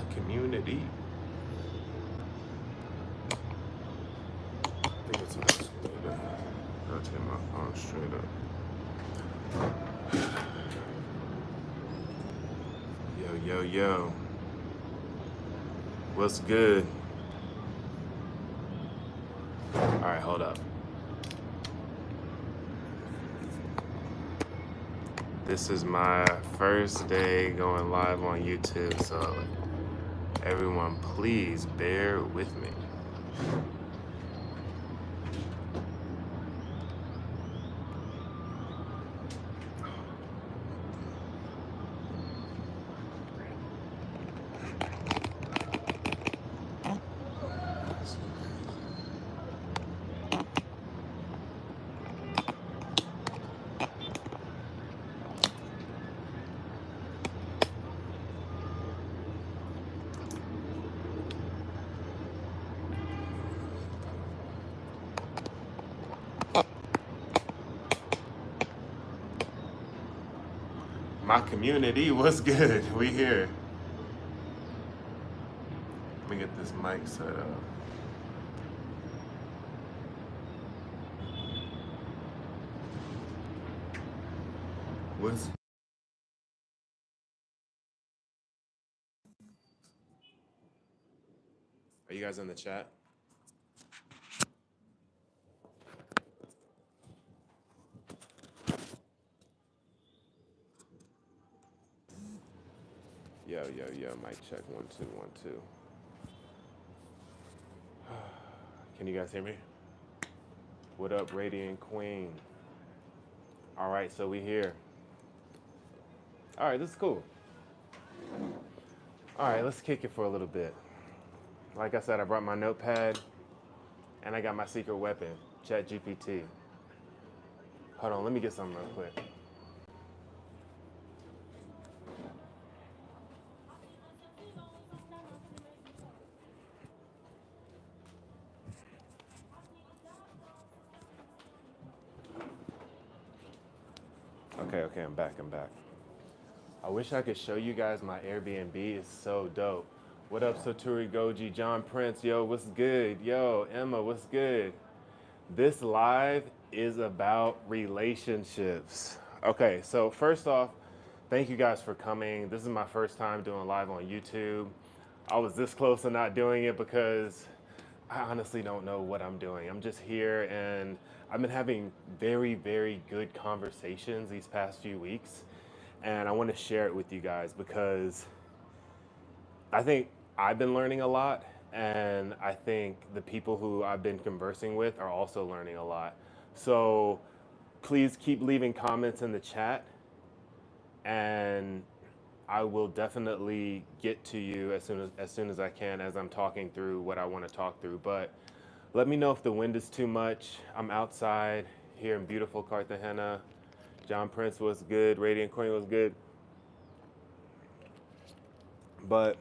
my community. I think it's supposed to be to rotate my phone straight up. Yo. What's good? All right, hold up. This is my first day going live on YouTube, so everyone please bear with me. My community, what's good? We here. Let me get this mic set up. What's Are you guys in the chat? Yo, mic check 1 2 1 2. Can you guys hear me? What up, Radiant Queen? All right, so we here. All right, this is cool. All right, let's kick it for a little bit. Like I said, I brought my notepad and I got my secret weapon, ChatGPT. Hold on, let me get something real quick. Okay, I'm back. I wish I could show you guys my Airbnb. It's so dope. What up, Saturi Goji, John Prince? Yo, what's good? Yo, Emma, what's good? This live is about relationships. Okay, so first off, thank you guys for coming. This is my first time doing live on YouTube. I was this close to not doing it because I honestly don't know what I'm doing. I'm just here and I've been having very good conversations these past few weeks. And I want to share it with you guys because I think I've been learning a lot. And I think the people who I've been conversing with are also learning a lot. So please keep leaving comments in the chat and I will definitely get to you as soon as I can as I'm talking through what I want to talk through. But let me know if the wind is too much. I'm outside here in beautiful Cartagena. John Prince was good. Radiant Queen was good. But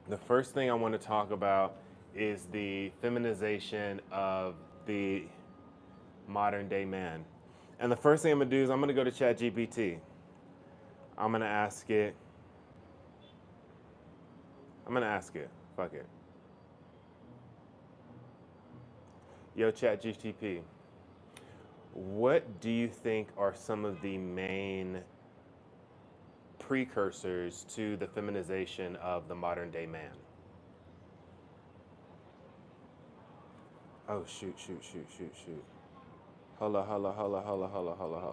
the first thing I want to talk about is the feminization of the modern day man. And the first thing I'm going to do is I'm going to go to ChatGPT. I'm going to ask it. Fuck it. Yo, ChatGPT. What do you think are some of the main precursors to the feminization of the modern day man? Oh, shoot. Holla.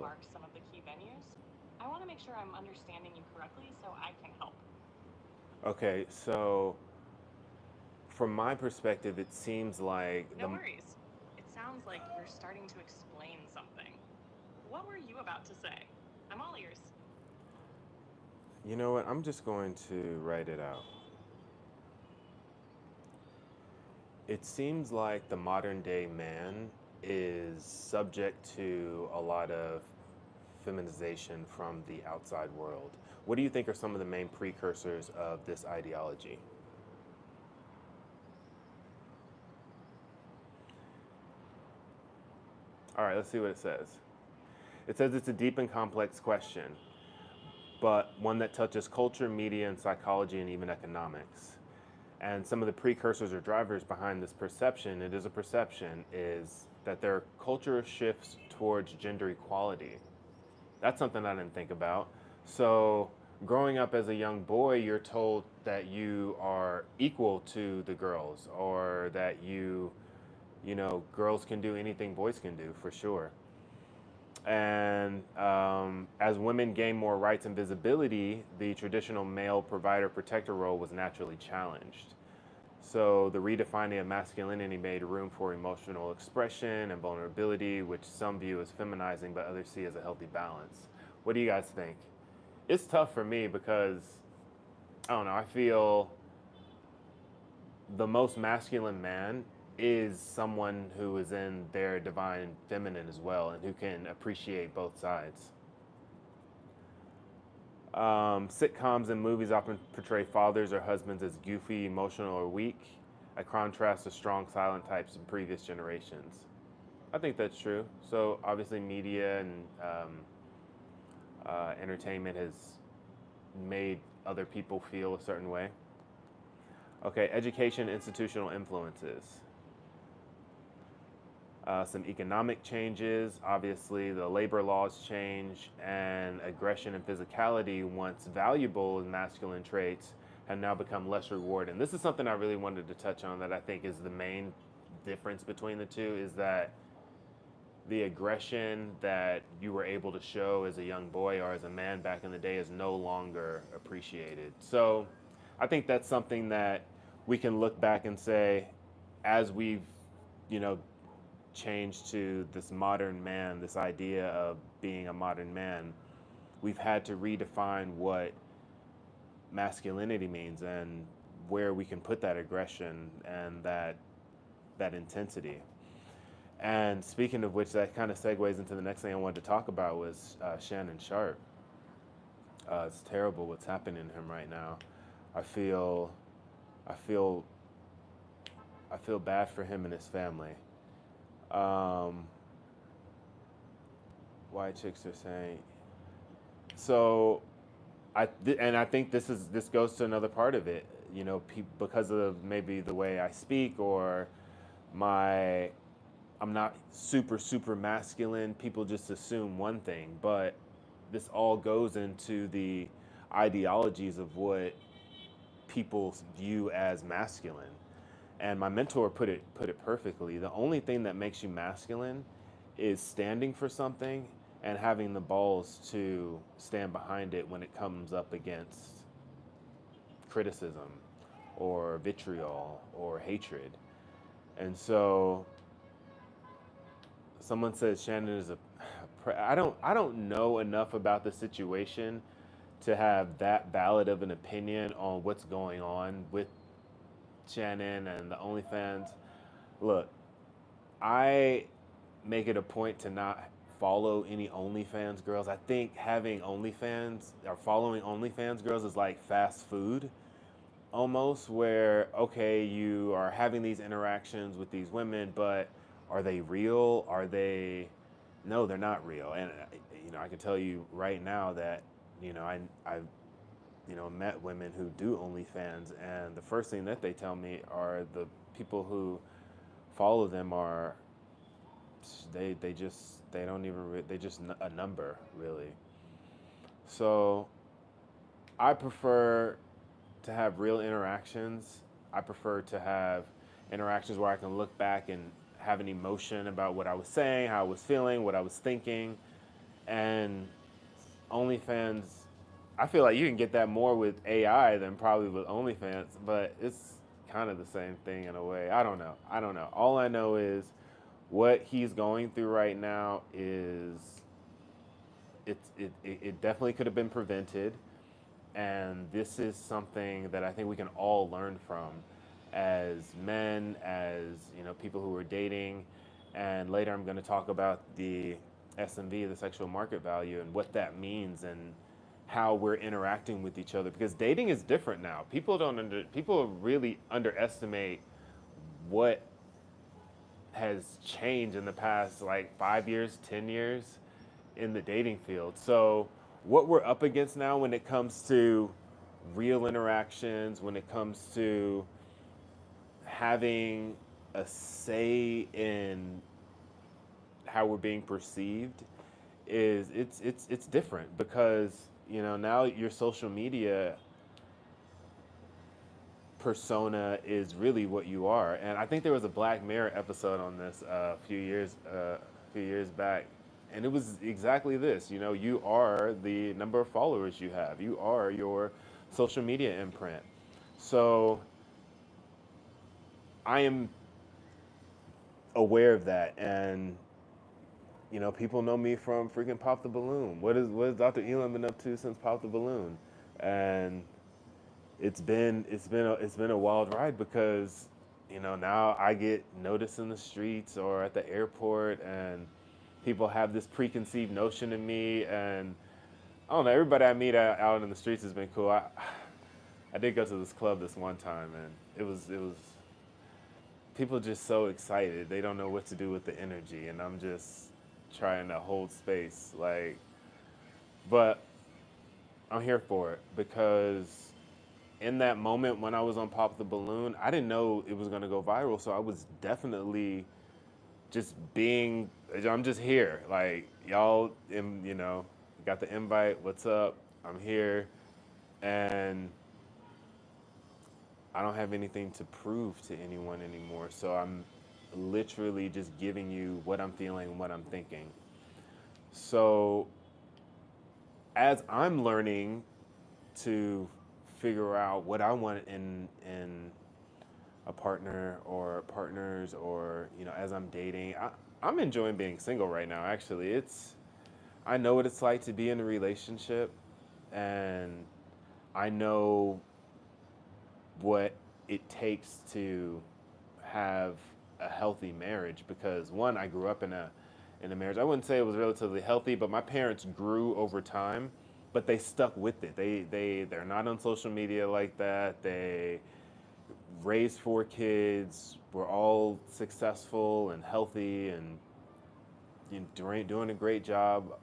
Mark some of the key venues. I want to make sure I'm understanding you correctly so I can help. Okay, so from my perspective, it seems like No worries. It sounds like you're starting to explain something. What were you about to say? I'm all ears. You know what? I'm just going to write it out. It seems like the modern day man is subject to a lot of feminization from the outside world. What do you think are some of the main precursors of this ideology? All right, let's see what it says. It says it's a deep and complex question, but one that touches culture, media, and psychology, and even economics. And some of the precursors or drivers behind this perception, it is a perception, is that there are cultural shifts towards gender equality. That's something I didn't think about. So, growing up as a young boy, you're told that you are equal to the girls, or that girls can do anything boys can do for sure. And as women gain more rights and visibility, the traditional male provider protector role was naturally challenged. So the redefining of masculinity made room for emotional expression and vulnerability, which some view as feminizing, but others see as a healthy balance. What do you guys think? It's tough for me because I don't know. I feel the most masculine man is someone who is in their divine feminine as well and who can appreciate both sides. Sitcoms and movies often portray fathers or husbands as goofy, emotional, or weak, a contrast to strong, silent types in previous generations. I think that's true. So obviously, media and entertainment has made other people feel a certain way. Okay, education, institutional influences. Some economic changes, obviously the labor laws change, and aggression and physicality, once valuable as masculine traits, have now become less rewarding. This is something I really wanted to touch on that I think is the main difference between the two, is that the aggression that you were able to show as a young boy or as a man back in the day is no longer appreciated. So I think that's something that we can look back and say, as we've, you know, changed to this modern man, this idea of being a modern man, we've had to redefine what masculinity means and where we can put that aggression and that intensity. And speaking of which, that kind of segues into the next thing I wanted to talk about was Shannon Sharpe. It's terrible what's happening to him right now. I feel, I feel, I feel bad for him and his family. Um, why chicks are saying so. And I think this goes to another part of it. You know, because of maybe the way I speak or my I'm not super masculine. People just assume one thing, but this all goes into the ideologies of what people view as masculine. And my mentor put it perfectly. The only thing that makes you masculine is standing for something and having the balls to stand behind it when it comes up against criticism or vitriol or hatred. And so someone says Shannon is a I don't know enough about the situation to have that valid of an opinion on what's going on with Shannon and the OnlyFans. Look, I make it a point to not follow any OnlyFans girls. I think having OnlyFans or following OnlyFans girls is like fast food almost, where okay, you are having these interactions with these women, but are they real? Are they no, they're not real. And I can tell you right now that I've met women who do OnlyFans, and the first thing that they tell me are the people who follow them are they don't even they just a number really. So I prefer to have real interactions. I prefer to have interactions where I can look back and have an emotion about what I was saying, how I was feeling, what I was thinking. And OnlyFans, I feel like you can get that more with AI than probably with OnlyFans, but it's kind of the same thing in a way. I don't know. I don't know. All I know is what he's going through right now is it definitely could have been prevented, and this is something that I think we can all learn from as men, as people who are dating, and later I'm going to talk about the SMV, the sexual market value, and what that means and how we're interacting with each other, because dating is different now. People really underestimate what has changed in the past like 5 years, 10 years in the dating field. So what we're up against now when it comes to real interactions, when it comes to having a say in how we're being perceived, is it's different because now your social media persona is really what you are. And I think there was a Black Mirror episode on this a few years back, and it was exactly this. You are the number of followers you have. You are your social media imprint. So I am aware of that, and people know me from freaking Pop the Balloon. What has Dr. Elom been up to since Pop the Balloon? And it's been a wild ride because now I get noticed in the streets or at the airport, and people have this preconceived notion of me. And I don't know, everybody I meet out in the streets has been cool. I did go to this club this one time, and it was people just so excited, they don't know what to do with the energy, and I'm just trying to hold space, like. But I'm here for it because in that moment when I was on Pop the Balloon, I didn't know it was gonna go viral. So I was definitely just being, I'm just here. Like, y'all, got the invite. What's up? I'm here. And I don't have anything to prove to anyone anymore. So I'm literally just giving you what I'm feeling and what I'm thinking. So as I'm learning to figure out what I want in a partner or partners, or as I'm dating, I'm enjoying being single right now. Actually, I know what it's like to be in a relationship, and I know what it takes to have a healthy marriage because, one, I grew up in a marriage. I wouldn't say it was relatively healthy, but my parents grew over time, but they stuck with it. They're not on social media like that. They raised 4 kids. We're all successful and healthy, and doing a great job.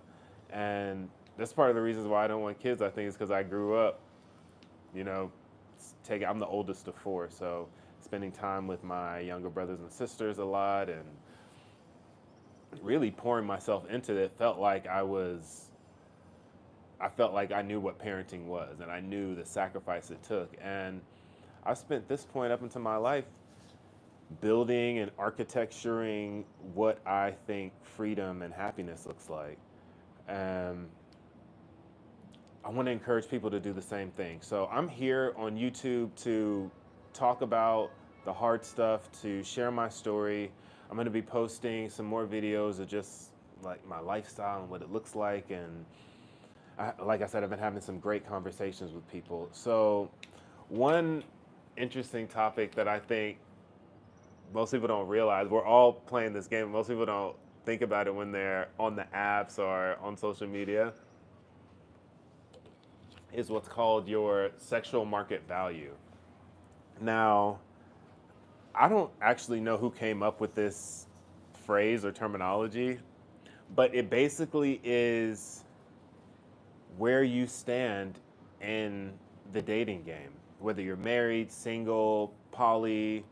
And that's part of the reasons why I don't want kids. I think is because I grew up, you know, I'm the oldest of 4, so spending time with my younger brothers and sisters a lot, and really pouring myself into it. I felt like I knew what parenting was, and I knew the sacrifice it took. And I spent this point up into my life building and architecturing what I think freedom and happiness looks like. Um, I want to encourage people to do the same thing. So I'm here on YouTube to talk about the hard stuff, to share my story. I'm going to be posting some more videos of just like my lifestyle and what it looks like. And like I said, I've been having some great conversations with people. So one interesting topic that I think most people don't realize, we're all playing this game. Most people don't think about it when they're on the apps or on social media, is what's called your sexual market value. Now, I don't actually know who came up with this phrase or terminology, but it basically is where you stand in the dating game. Whether you're married, single, poly,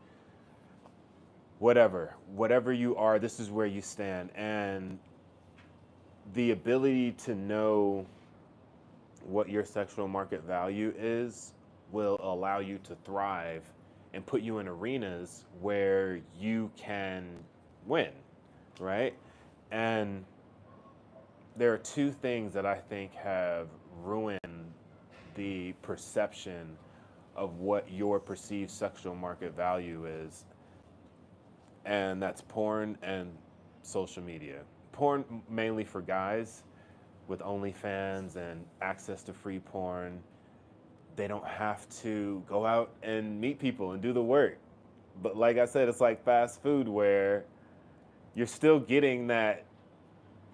whatever you are, this is where you stand. And the ability to know what your sexual market value is will allow you to thrive and put you in arenas where you can win, right? And there are 2 things that I think have ruined the perception of what your perceived sexual market value is, and that's porn and social media. Porn mainly for guys with OnlyFans and access to free porn. They don't have to go out and meet people and do the work. But like I said, it's like fast food where you're still getting that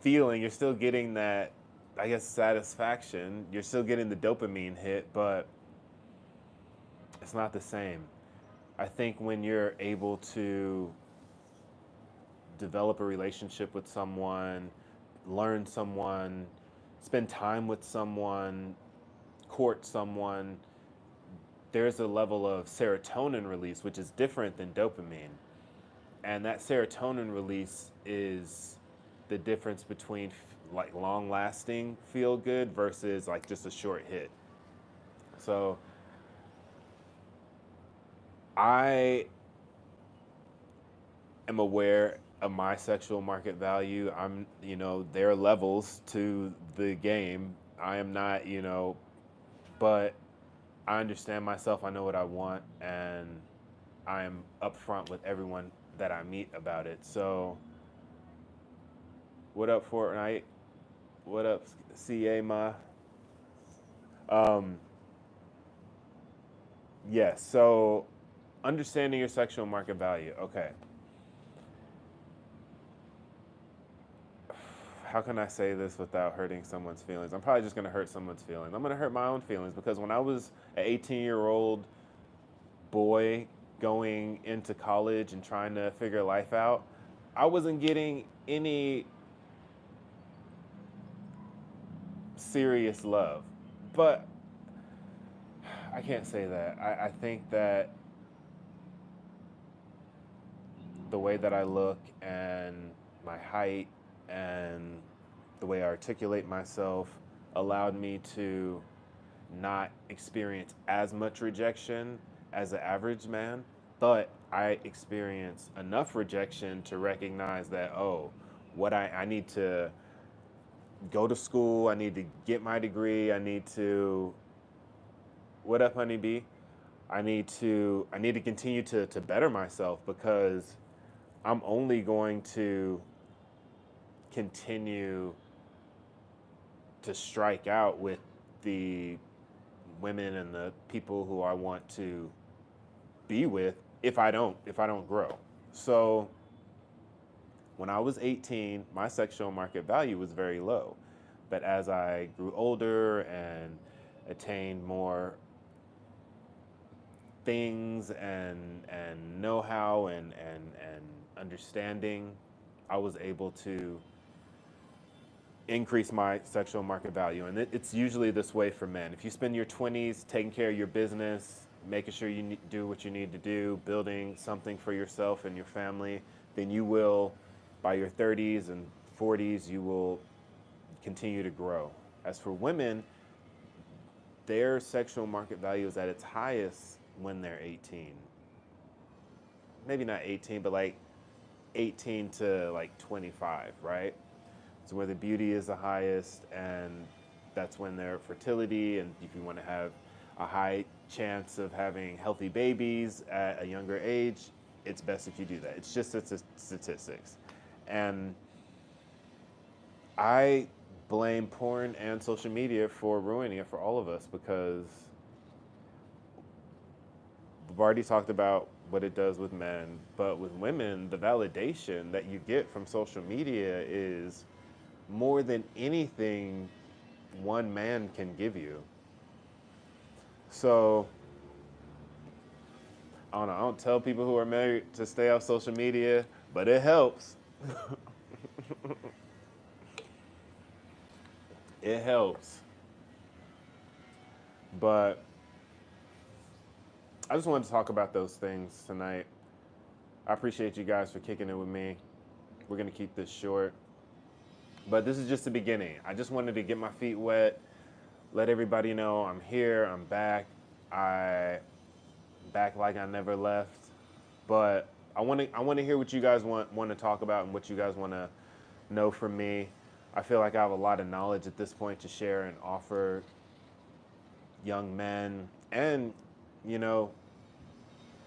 feeling, you're still getting that, I guess, satisfaction, you're still getting the dopamine hit, but it's not the same. I think when you're able to develop a relationship with someone, learn someone, spend time with someone, court someone, there's a level of serotonin release, which is different than dopamine. And that serotonin release is the difference between like long lasting feel good versus like just a short hit. So I am aware of my sexual market value. There are levels to the game. I am not, but I understand myself. I know what I want, and I am upfront with everyone that I meet about it. So, what up, Fortnite? What up, CA Ma? Um, yes. So, understanding your sexual market value. Okay. How can I say this without hurting someone's feelings? I'm probably just going to hurt someone's feelings. I'm going to hurt my own feelings because when I was an 18-year-old boy going into college and trying to figure life out, I wasn't getting any serious love. But I can't say that. I think that the way that I look and my height and the way I articulate myself allowed me to not experience as much rejection as the average man, but I experienced enough rejection to recognize that, oh, I need to go to school, I need to get my degree, I need to, what up, honeybee? I need to continue to better myself because I'm only going to continue to strike out with the women and the people who I want to be with if I don't grow. So when I was 18, my sexual market value was very low. But as I grew older and attained more things and know-how and understanding, I was able to increase my sexual market value. And it's usually this way for men. If you spend your 20s taking care of your business, making sure you do what you need to do, building something for yourself and your family, then you will, by your 30s and 40s, you will continue to grow. As for women, their sexual market value is at its highest when they're 18. Maybe not 18, but like 18 to like 25, right? It's where the beauty is the highest, and that's when their fertility, and if you want to have a high chance of having healthy babies at a younger age, it's best if you do that. It's just statistics. And I blame porn and social media for ruining it for all of us because we've already talked about what it does with men, but with women, the validation that you get from social media is more than anything one man can give you. So, I don't know, I don't tell people who are married to stay off social media, but it helps. It helps. But I just wanted to talk about those things tonight. I appreciate you guys for kicking it with me. We're going to keep this short. But this is just the beginning. I just wanted to get my feet wet, let everybody know I'm here, I'm back. I back like I never left. But I want to hear what you guys want to talk about and what you guys want to know from me. I feel like I have a lot of knowledge at this point to share and offer young men and, you know,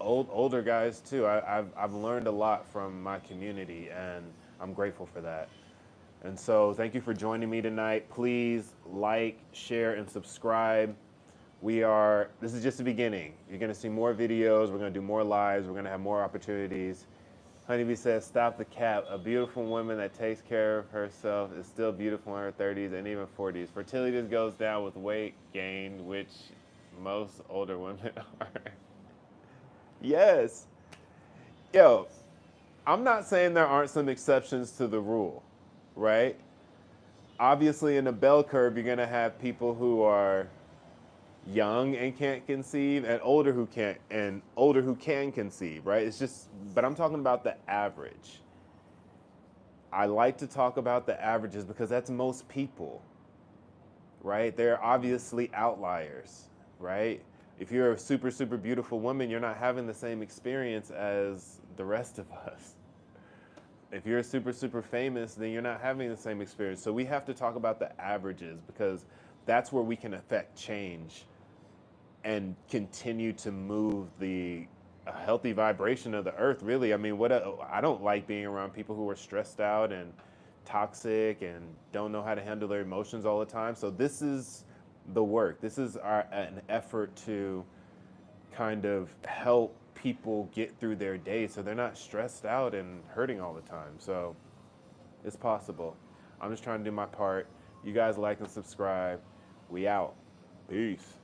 older guys too. I've learned a lot from my community, and I'm grateful for that. And so thank you for joining me tonight. Please like, share, and subscribe. This is just the beginning. You're gonna see more videos, we're gonna do more lives, we're gonna have more opportunities. Honeybee says, stop the cap. A beautiful woman that takes care of herself is still beautiful in her 30s and even 40s. Fertility just goes down with weight gain, which most older women are. Yes. Yo, I'm not saying there aren't some exceptions to the rule, right? Obviously, in the bell curve, you're going to have people who are young and can't conceive, and older who can conceive, right? It's just, but I'm talking about the average. I like to talk about the averages because that's most people, right? They're obviously outliers, right? If you're a super, super beautiful woman, you're not having the same experience as the rest of us. If you're super, super famous, then you're not having the same experience. So we have to talk about the averages because that's where we can affect change and continue to move the a healthy vibration of the earth, really. I mean, I don't like being around people who are stressed out and toxic and don't know how to handle their emotions all the time. So this is the work. This is an effort to kind of help people get through their day so they're not stressed out and hurting all the time. So it's possible. I'm just trying to do my part. You guys like and subscribe. We out. Peace.